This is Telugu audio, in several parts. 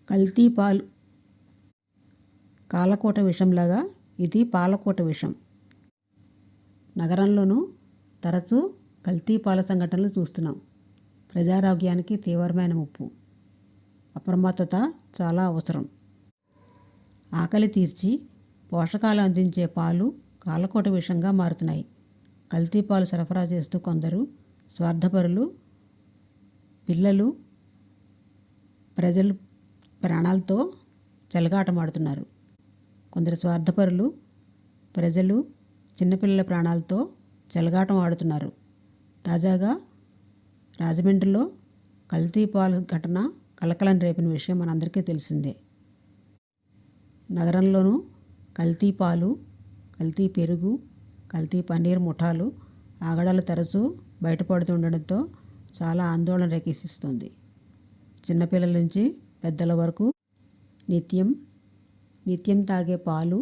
కల్తీ పాలు. కాలకోట విషంలాగా ఇది పాలకోట విషం. నగరంలోనూ తరచూ కల్తీ పాల సంఘటనలు చూస్తున్నాం. ప్రజారోగ్యానికి తీవ్రమైన ముప్పు. అప్రమత్తత చాలా అవసరం. ఆకలి తీర్చి పోషకాలు అందించే పాలు కాలకోట విషంగా మారుతున్నాయి. కల్తీ పాలు సరఫరా చేస్తూ కొందరు స్వార్థపరులు పిల్లలు ప్రజలు ప్రాణాలతో చెలగాటమాడుతున్నారు. కొందరు స్వార్థపరులు ప్రజలు చిన్నపిల్లల ప్రాణాలతో చెలగాటం ఆడుతున్నారు. తాజాగా రాజమండ్రిలో కల్తీ పాలు ఘటన కలకలం రేపిన విషయం మనందరికీ తెలిసిందే. నగరంలోనూ కల్తీ పాలు, కల్తీ పెరుగు, కల్తీ పన్నీర్ ముఠాలు ఆగడాలు తరచూ బయటపడుతుండడంతో చాలా ఆందోళన రేకెత్తిస్తుంది. చిన్నపిల్లల నుంచి పెద్దల వరకు నిత్యం తాగే పాలు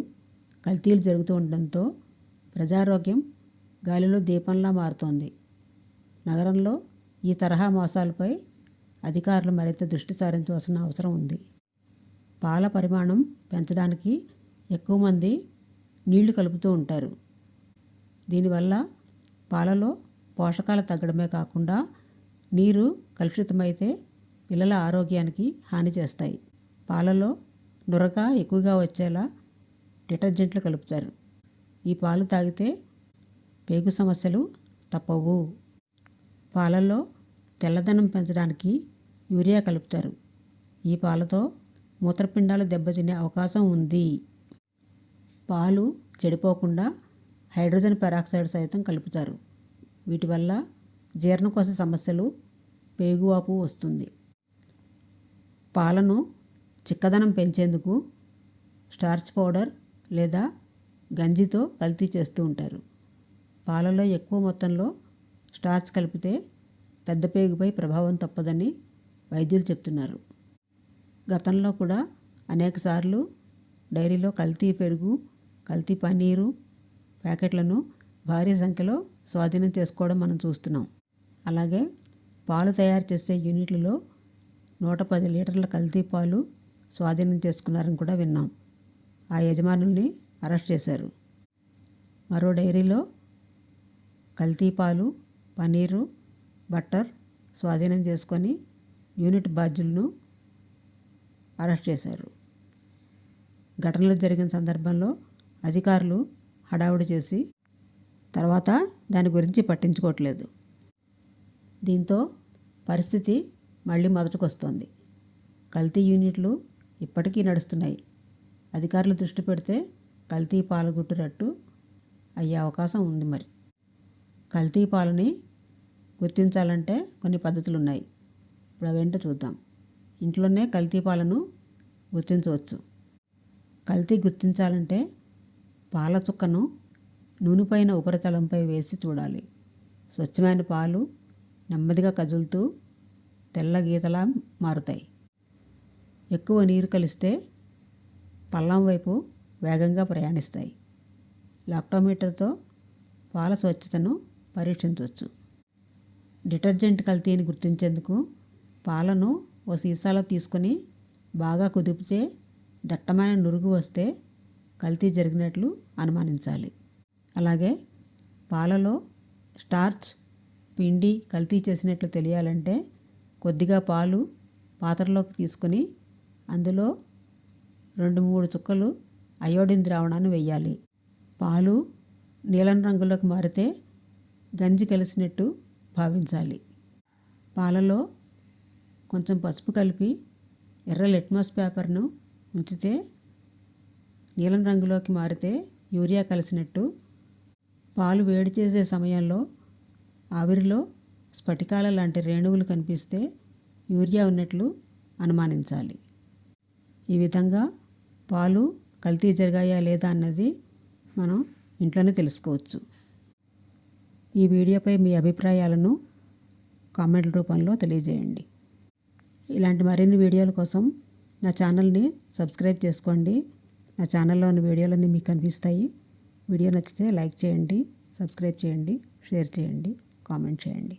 కల్తీలు జరుగుతూ ఉండడంతో ప్రజారోగ్యం గాలిలో దీపంలా మారుతోంది. నగరంలో ఈ తరహా మోసాలపై అధికారులు మరింత దృష్టి సారించవలసిన అవసరం ఉంది. పాల పరిమాణం పెంచడానికి ఎక్కువ మంది నీళ్లు కలుపుతూ ఉంటారు. దీనివల్ల పాలలో పోషకాలు తగ్గడమే కాకుండా నీరు కలుషితమైతే పిల్లల ఆరోగ్యానికి హాని చేస్తాయి. పాలలో నురగ ఎక్కువగా వచ్చేలా డిటర్జెంట్లు కలుపుతారు. ఈ పాలు తాగితే పేగు సమస్యలు తప్పవు. పాలల్లో తెల్లదనం పెంచడానికి యూరియా కలుపుతారు. ఈ పాలతో మూత్రపిండాలు దెబ్బతినే అవకాశం ఉంది. పాలు చెడిపోకుండా హైడ్రోజన్ పెరాక్సైడ్ సైతం కలుపుతారు. వీటి వల్ల జీర్ణకోశ సమస్యలు, పేగువాపు వస్తుంది. పాలను చిక్కదనం పెంచేందుకు స్టార్చ్ పౌడర్ లేదా గంజితో కల్తీ చేస్తూ ఉంటారు. పాలలో ఎక్కువ మొత్తంలో స్టార్చ్ కలిపితే పెద్ద పేగుపై ప్రభావం తప్పదని వైద్యులు చెప్తున్నారు. గతంలో కూడా అనేకసార్లు డైరీలో కల్తీ పెరుగు, కల్తీ పన్నీరు ప్యాకెట్లను భారీ సంఖ్యలో స్వాధీనం చేసుకోవడం మనం చూస్తున్నాం. అలాగే పాలు తయారు చేసే యూనిట్లలో 110 లీటర్ల కల్తీ పాలు స్వాధీనం చేసుకున్నారని కూడా విన్నాం. ఆ యజమానుల్ని అరెస్ట్ చేశారు. మరో డైరీలో కల్తీ పాలు, పన్నీరు, బట్టర్ స్వాధీనం చేసుకొని యూనిట్ బాధ్యులను అరెస్ట్ చేశారు. ఘటనలు జరిగిన సందర్భంలో అధికారులు హడావుడి చేసి తర్వాత దాని గురించి పట్టించుకోవట్లేదు. దీంతో పరిస్థితి మళ్ళీ మొదటికొస్తోంది. కల్తీ యూనిట్లు ఇప్పటికీ నడుస్తున్నాయి. అధికారులు దృష్టి పెడితే కల్తీ పాల గుట్టు రట్టు అయ్యే అవకాశం ఉంది. మరి కల్తీ పాలని గుర్తించాలంటే కొన్ని పద్ధతులు ఉన్నాయి. ఇప్పుడు అవేంటో చూద్దాం. ఇంట్లోనే కల్తీ పాలను గుర్తించవచ్చు. కల్తీ గుర్తించాలంటే పాల చుక్కను నూనెపైన ఉపరితలంపై వేసి చూడాలి. స్వచ్ఛమైన పాలు నెమ్మదిగా కదులుతూ తెల్ల గీతలా మారుతాయి. ఎక్కువ నీరు కలిస్తే పల్లం వైపు వేగంగా ప్రయాణిస్తాయి. లాక్టోమీటర్తో పాల స్వచ్ఛతను పరీక్షించవచ్చు. డిటర్జెంట్ కల్తీని గుర్తించేందుకు పాలను ఓ సీసాలో తీసుకొని బాగా కుదిపితే దట్టమైన నురుగు వస్తే కల్తీ జరిగినట్లు అనుమానించాలి. అలాగే పాలలో స్టార్చ్, పిండి కల్తీ చేసినట్లు తెలియాలంటే కొద్దిగా పాలు పాత్రలోకి తీసుకొని అందులో 2-3 చుక్కలు అయోడిన్ ద్రావణాన్ని వేయాలి. పాలు నీలం రంగులోకి మారితే గంజి కలిసినట్టు భావించాలి. పాలలో కొంచెం పసుపు కలిపి ఎర్ర లిట్మస్ పేపర్ను ఉంచితే నీలం రంగులోకి మారితే యూరియా కలిసినట్టు. పాలు వేడి చేసే సమయంలో ఆవిరిలో స్ఫటికాల లాంటి రేణువులు కనిపిస్తే యూరియా ఉన్నట్లు అనుమానించాలి. ఈ విధంగా పాలు కల్తీ జరిగాయా లేదా అన్నది మనం ఇంట్లోనే తెలుసుకోవచ్చు. ఈ వీడియోపై మీ అభిప్రాయాలను కామెంట్ల రూపంలో తెలియజేయండి. ఇలాంటి మరిన్ని వీడియోల కోసం నా ఛానల్ని సబ్స్క్రైబ్ చేసుకోండి. నా ఛానల్లోని వీడియోలన్నీ మీకు కనిపిస్తాయి. వీడియో నచ్చితే లైక్ చేయండి, సబ్స్క్రైబ్ చేయండి, షేర్ చేయండి, కామెంట్ చేయండి.